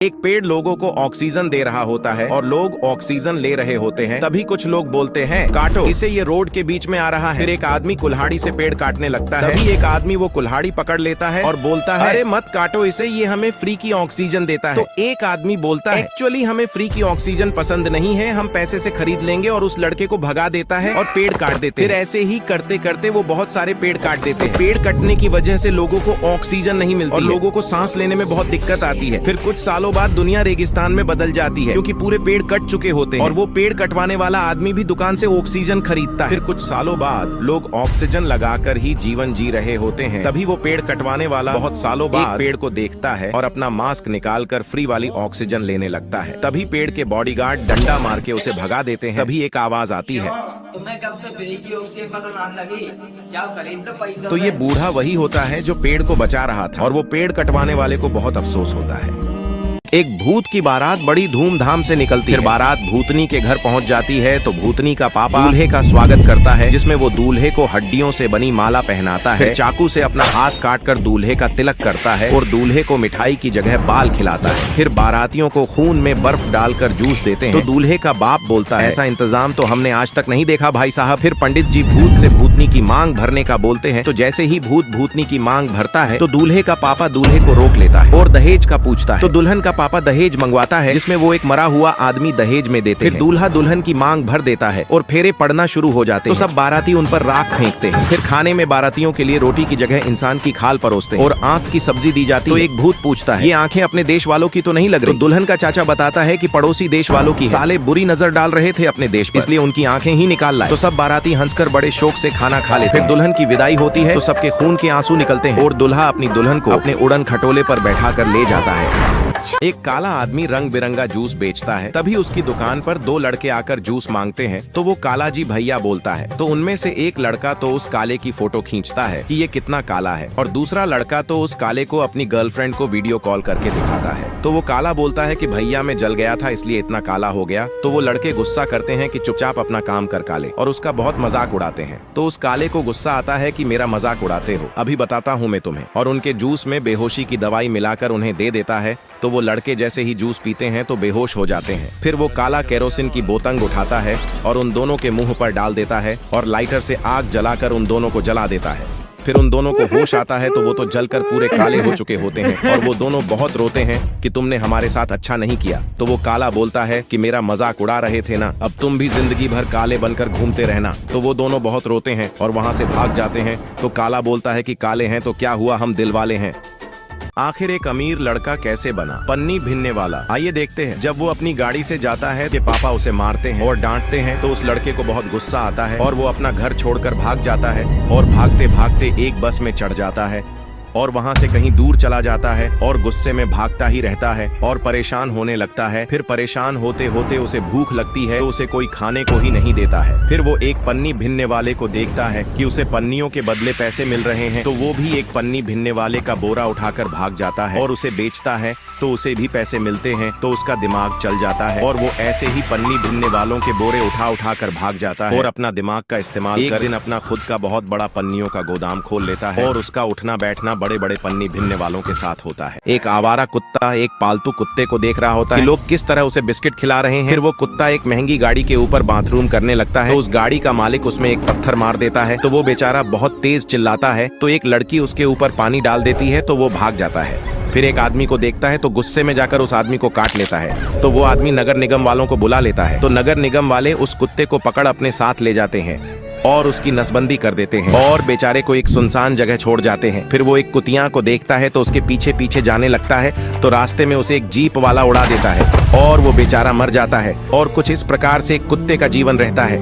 एक पेड़ लोगों को ऑक्सीजन दे रहा होता है और लोग ऑक्सीजन ले रहे होते हैं। तभी कुछ लोग बोलते हैं काटो इसे, ये रोड के बीच में आ रहा है। फिर एक आदमी कुल्हाड़ी से पेड़ काटने लगता है। तभी एक आदमी वो कुल्हाड़ी पकड़ लेता है और बोलता है अरे मत काटो इसे, ये हमें फ्री की ऑक्सीजन देता है। तो एक आदमी बोलता है एक्चुअली हमें फ्री की ऑक्सीजन पसंद नहीं है, हम पैसे से खरीद लेंगे, और उस लड़के को भगा देता है और पेड़ काट देते हैं। फिर ऐसे ही करते करते वो बहुत सारे पेड़ काट देते हैं। पेड़ कटने की वजह से लोगों को ऑक्सीजन नहीं मिलती और लोगों को सांस लेने में बहुत दिक्कत आती है। फिर कुछ सालों बाद दुनिया रेगिस्तान में बदल जाती है क्योंकि पूरे पेड़ कट चुके होते हैं और वो पेड़ कटवाने वाला आदमी भी दुकान से ऑक्सीजन खरीदता है। फिर कुछ सालों बाद लोग ऑक्सीजन लगाकर ही जीवन जी रहे होते हैं। तभी वो पेड़ कटवाने वाला बहुत सालों बाद पेड़ को देखता है और अपना मास्क निकालकर फ्री वाली ऑक्सीजन लेने लगता है। तभी पेड़ के बॉडीगार्ड डंडा मार के उसे भगा देते हैं। तभी एक आवाज आती है तुम्हें कब से फ्री की ऑक्सीजन पसंद आने लगी? जाओ खरीद दो पैसा। तो ये बूढ़ा वही होता है जो पेड़ को बचा रहा था और वो पेड़ कटवाने वाले को बहुत अफसोस होता है। एक भूत की बारात बड़ी धूमधाम से निकलती है। बारात भूतनी के घर पहुंच जाती है तो भूतनी का पापा दूल्हे का स्वागत करता है, जिसमें वो दूल्हे को हड्डियों से बनी माला पहनाता है, चाकू से अपना हाथ काटकर दूल्हे का तिलक करता है और दूल्हे को मिठाई की जगह बाल खिलाता है। फिर बारातियों को खून में बर्फ डालकर जूस देते हैं। तो दूल्हे का बाप बोलता है ऐसा इंतजाम तो हमने आज तक नहीं देखा भाई साहब। फिर पंडित जी भूत से भूतनी की मांग भरने का बोलते हैं। तो जैसे ही भूत भूतनी की मांग भरता है तो दूल्हे का पापा दूल्हे को रोक लेता है और दहेज का पूछता है। तो दुल्हन का पापा दहेज मंगवाता है, जिसमें वो एक मरा हुआ आदमी दहेज में देते हैं। फिर दूल्हा दुल्हन की मांग भर देता है और फेरे पड़ना शुरू हो जाते हैं। तो सब बाराती उन पर राख फेंकते हैं। फिर खाने में बारातियों के लिए रोटी की जगह इंसान की खाल परोसते हैं और आंख की सब्जी दी जाती है। तो एक भूत पूछता है ये आंखें अपने देश वालों की तो नहीं लग रही? तो दुल्हन का चाचा बताता है कि पड़ोसी देश वालों की। साले बुरी नजर डाल रहे थे अपने देश पर, इसलिए उनकी आंखें ही निकाल लाए। तो सब बाराती हंसकर बड़े शौक से खाना खा लेते हैं। फिर दुल्हन की विदाई होती है तो सबके खून के आंसू निकलते हैं और दुल्हा अपनी दुल्हन को अपने उड़न खटोले पर बैठा कर ले जाता है। एक काला आदमी रंग बिरंगा जूस बेचता है। तभी उसकी दुकान पर दो लड़के आकर जूस मांगते हैं। तो वो काला जी भैया बोलता है। तो उनमें से एक लड़का तो उस काले की फोटो खींचता है कि ये कितना काला है, और दूसरा लड़का तो उस काले को अपनी गर्लफ्रेंड को वीडियो कॉल करके दिखाता है। तो वो काला बोलता है कि भैया मैं जल गया था इसलिए इतना काला हो गया। तो वो लड़के गुस्सा करते हैं कि चुपचाप अपना काम कर काले, और उसका बहुत मजाक उड़ाते हैं। तो उस काले को गुस्सा आता है कि मेरा मजाक उड़ाते हो, अभी बताता हूँ मैं तुम्हें, और उनके जूस में बेहोशी की दवाई मिलाकर उन्हें दे देता है। तो वो लड़के जैसे ही जूस पीते हैं तो बेहोश हो जाते हैं। फिर वो काला केरोसिन की बोतल उठाता है और उन दोनों के मुंह पर डाल देता है और लाइटर से आग जलाकर उन दोनों को जला देता है। फिर उन दोनों को होश आता है तो वो तो जलकर पूरे काले हो चुके होते हैं और वो दोनों बहुत रोते हैं कि तुमने हमारे साथ अच्छा नहीं किया। तो वो काला बोलता है कि मेरा मजाक उड़ा रहे थे ना, अब तुम भी जिंदगी भर काले बनकर घूमते रहना। तो वो दोनों बहुत रोते हैं और वहाँ से भाग जाते हैं। तो काला बोलता है कि काले हैं तो क्या हुआ, हम दिल वाले हैं। आखिर एक अमीर लड़का कैसे बना? पन्नी भिनने वाला। आइए देखते हैं। जब वो अपनी गाड़ी से जाता है कि पापा उसे मारते हैं और डांटते हैं तो उस लड़के को बहुत गुस्सा आता है और वो अपना घर छोड़कर भाग जाता है और भागते भागते एक बस में चढ़ जाता है और वहां से कहीं दूर चला जाता है और गुस्से में भागता ही रहता है और परेशान होने लगता है। फिर परेशान होते होते उसे भूख लगती है तो उसे कोई खाने को ही नहीं देता है। फिर वो एक पन्नी भिनने वाले को देखता है कि उसे पन्नियों के बदले पैसे मिल रहे हैं। तो वो भी एक पन्नी भिनने वाले का बोरा उठाकर भाग जाता है और उसे बेचता है तो उसे भी पैसे मिलते हैं। तो उसका दिमाग चल जाता है और वो ऐसे ही पन्नी भिनने वालों के बोरे उठा कर भाग जाता है और अपना दिमाग का इस्तेमाल कर दिन अपना खुद का बहुत बड़ा पन्नियों का गोदाम खोल लेता है और उसका उठना बैठना बड़े बड़े पन्नी भिनने वालों के साथ होता है। एक आवारा कुत्ता एक पालतू कुत्ते को देख रहा होता है कि लोग किस तरह उसे बिस्किट खिला रहे हैं। फिर वो कुत्ता एक महंगी गाड़ी के ऊपर बाथरूम करने लगता है। तो उस गाड़ी का मालिक उसमें एक पत्थर मार देता है। तो वो बेचारा बहुत तेज चिल्लाता है। तो एक लड़की उसके ऊपर पानी डाल देती है तो वो भाग जाता है। फिर एक आदमी को देखता है तो गुस्से में जाकर उस आदमी को काट लेता है। तो वो आदमी नगर निगम वालों को बुला लेता है। तो नगर निगम वाले उस कुत्ते को पकड़ अपने साथ ले जाते हैं और उसकी नसबंदी कर देते हैं और बेचारे को एक सुनसान जगह छोड़ जाते हैं। फिर वो एक कुतिया को देखता है तो उसके पीछे पीछे जाने लगता है। तो रास्ते में उसे एक जीप वाला उड़ा देता है और वो बेचारा मर जाता है। और कुछ इस प्रकार से एक कुत्ते का जीवन रहता है।